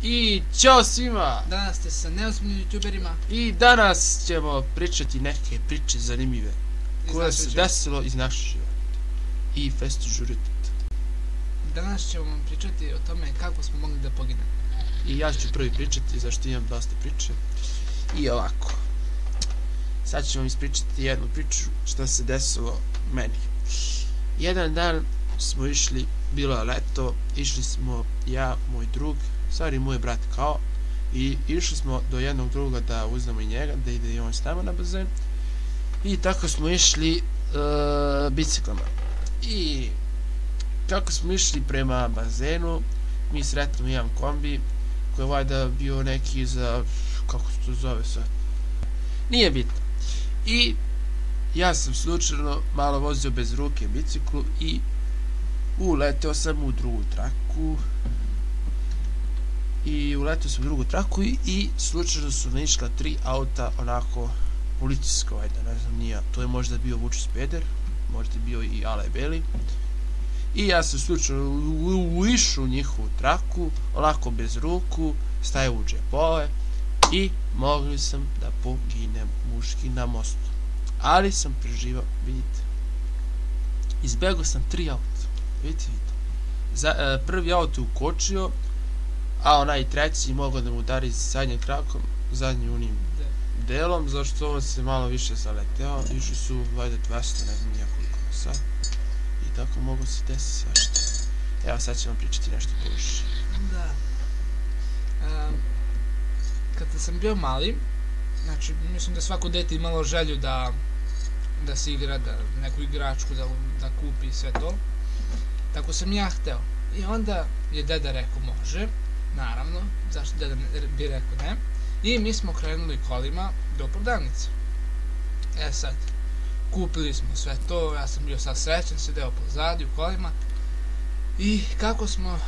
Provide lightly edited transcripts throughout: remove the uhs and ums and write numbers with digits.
I ćao svima! Danas ste sa neozbiljnim youtuberima. I danas ćemo pričati neke priče zanimljive koje se desilo iz našeg života i festu žuriti. Danas ćemo vam pričati o tome kako smo mogli da poginemo. I ja ću prvi pričati zašto imam dosta priče. I ovako. Sad ću vam ispričati jednu priču što se desilo meni. Jedan dan smo išli, bilo je leto, išli smo ja, moj drug, stvari moj brat kao, i išli smo do jednog druga da uzmemo i njega, da ide i on s nama na bazen. I tako smo išli biciklama. I kako smo išli prema bazenu, mi sretno jedan kombi koji je valjda bio neki za, kako se to zove sad, nije bitno. I ja sam slučajno malo vozio bez ruke biciklu i uleteo sam u drugu traku. I slučajno su naišla 3 auta, onako policijsko, ajde, ne znam, nije, to je možda bio Vučić Peder, možda je bio i Ale Beli. I ja sam slučajno ušao u njihovu traku, onako bez ruku, staje u džepove i mogli sam da poginem muški na mostu. Ali sam preživao, vidite. Izbegao sam 3 auta, vidite. Prvi auto je ukočio, a onaj treći mogao da mu udari zadnjim krakom, zadnjim unim delom, zašto on se malo više zaleteo, išli su valjda 200, ne znam nijakoliko na sat. I tako mogu se desiti svašta. Evo sad ću vam pričati nešto poviše. Da. Kada sam bio mali, znači mislim da svako dete imalo želju da se igra, da neku igračku da kupi i sve to. Tako sam ja hteo. I onda je deda rekao može, naravno, zašto deda bi rekao ne. I mi smo krenuli kolima do prodavnice. E sad, kupili smo sve to, ja sam bio sad srećan, sedeo pozadi u kolima. I kako smo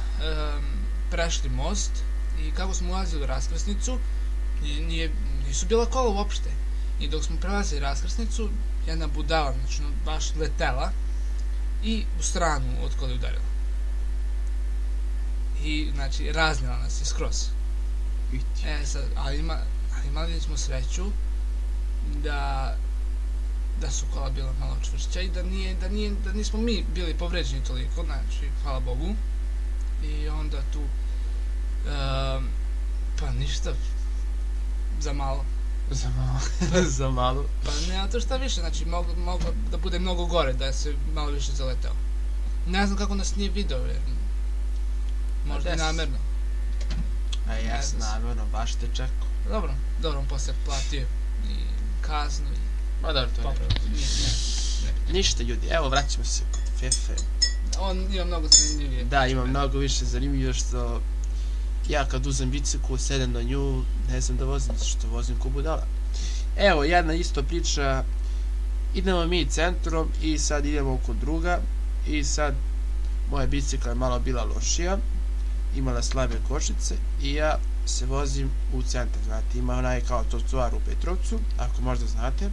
prešli most i kako smo ulazili u raskrsnicu, nisu bila kola uopšte. I dok smo prelazili raskrsnicu, jedna budala, znači baš letela i u stranu od kola udarila. I znači raznila nas je skroz. E sad, ali imali smo sreću da su kola bila malo čvršća i da nismo mi bili povređeni toliko, znači hvala Bogu. I onda tu pa ništa, za malo. Za malo. Pa nema to šta više, znači moglo da bude mnogo gore, da se malo više zaleteo. Ne znam kako nas nije video, jer možda i namerno. A jes, namerno, baš te čekao. Dobro, on posle platio i kaznu i... Ma dobro, to je. Ništa ljudi, evo vraćamo se kod Fefe. On ima mnogo zanimljivije. Da, ima mnogo više zanimljivo što ja kad uzem biciklu, sedem na nju, ne znam da vozim, što vozim ko budala. Evo, jedna isto priča, idemo mi centrom i sad idemo kod druga i sad moja bicikla je malo bila lošija, imala slabe kočnice i ja se vozim u centar, znate, ima onaj kao trotoar u Petrovcu, ako možda znate.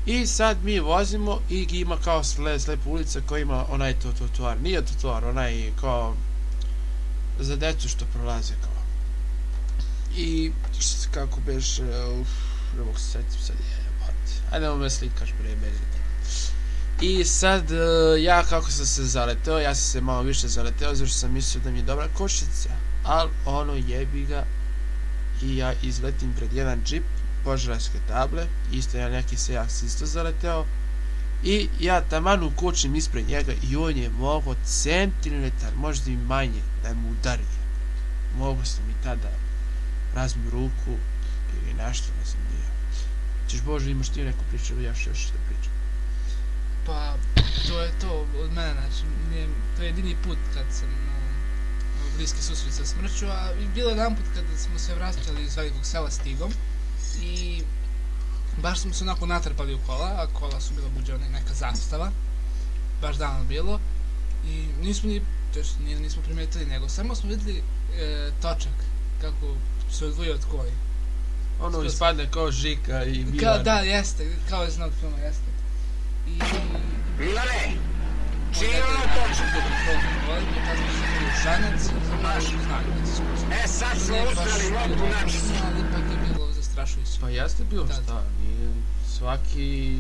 I sad mi vozimo i ima kao slepa ulica koja ima onaj trotoar, nije trotoar, onaj kao za decu što prolaze kao. I kako beš, ne mogu se setim sad, ajde me slikaš bre, bezite. I sad ja kako sam se zaleteo, ja sam se malo više zaleteo zašto sam mislio da mi je dobra kočnica, ali ono jebi ga i ja izletim pred jedan džip požarske table, isto ja neki sejak se isto zaleteo i ja taman ukočim ispred njega i on je mogao centimetar, možda i manje, da mu udari. Mogu sam i tada razbiju ruku ili nešto, ne znam nije. Češ Bože, imaš ti neku priču ili još da pričam? Pa, to je to od mene, znači, to je jedini put kad sam bliski susret sa smrću, a bilo je jedan put kada smo se vraćali iz velikog sela s Tigom i baš smo se onako natrpali u kola, a kola su bila buđena neka zastava, baš davno bilo i nismo primetili, nego samo smo videli točak kako se odvojio od koli. Ono ispadne kao Žika i Milan. Da, jeste, kao iz novog filma, jeste. I... Milane! moj dete je bio kontrolni vojnik i tada sam bio šanac i za malo znak da se spušao. To nije baš bilo opasno, ali ipak je bilo zastrašujuće. Pa jeste bilo šta, svaki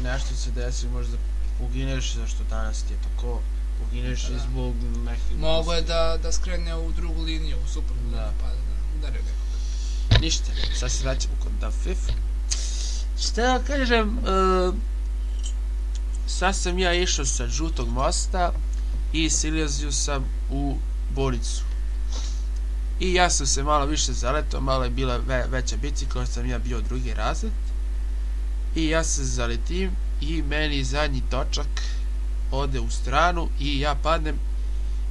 nešto se desi, možda pogineš, zašto danas ti je tako, pogineš i zbog nekih... Mogu je da skrene u drugu liniju, u suprotnu liniju, pa da udare nekog. Ništa, sad se vraćamo kod DFIF. Šta da kažem, sad sam ja išao sa Žutog mosta i silazio sam u bolnicu. I ja sam se malo više zaletao, malo je bila veća bicikla, sam ja bio drugi razred. I ja se zaletim i meni zadnji točak ode u stranu i ja padnem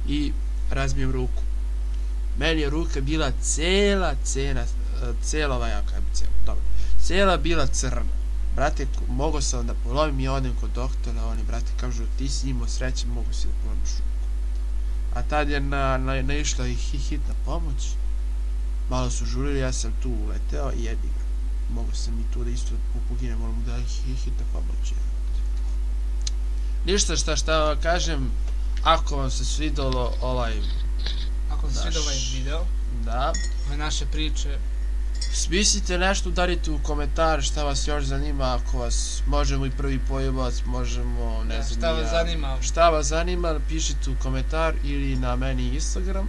i razbijem ruku. Meni je ruka bila cela bila crna. Brate, mogao sam da polomim i odem kod doktora, oni, brate, kažu, ti si imao sreće, mogu si da polomiš ruku. A tad je naišla i hitna pomoć. Malo su žurili, ja sam tu uleteo i jebi ga. Mogu sam i tu da isto poginem, moram da hitna pomoć. Ništa šta kažem, ako vam se svidalo Ako vam se svidao ovaj video, ove naše priče, smislite nešto, udarite u komentar šta vas još zanima, ako vas možemo i prvi pojebac, možemo, ne znam, šta vas zanima, pišite u komentar ili na meni Instagram,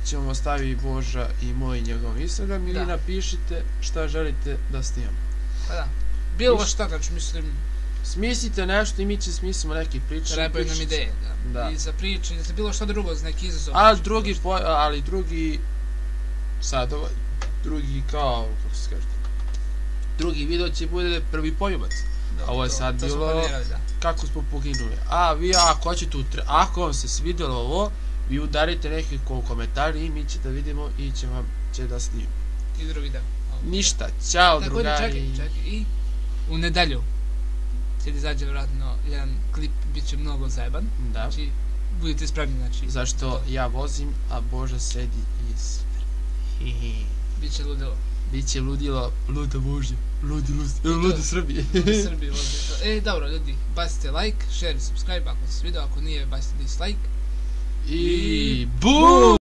ćemo ostaviti Boža i moj njegov Instagram, ili napišite šta želite da snimamo. Pa da, bilo šta, znači mislim... Smislite nešto i mi će smislimo neke priče. Trebaju nam ideje, da. I za priče, i za bilo šta drugo, za neki izazov. Ali drugi, sad drugi kao, kako se kaže, drugi video će bude prvi poljubac. Ovo je sad bilo kako smo poginuli. A vi ako vam se svidjelo ovo, vi udarite neki komentar i mi ćete da vidimo i će da snimimo. I drugi dan. Ništa, ćao drugari. Čekaj, i u nedelju će da izađe vjerojatno jedan klip, bit će mnogo zajeban. Znači, budite spremni, znači... Zašto ja vozim, a Boža sedi i spremi. Biće ludilo. Biće ludilo, luda Božja, luda Srbije. Luda Srbije vozi. Dobro, ljudi, bacite like, share, subscribe ako se svidio, ako nije, bacite dislike. I BOOM!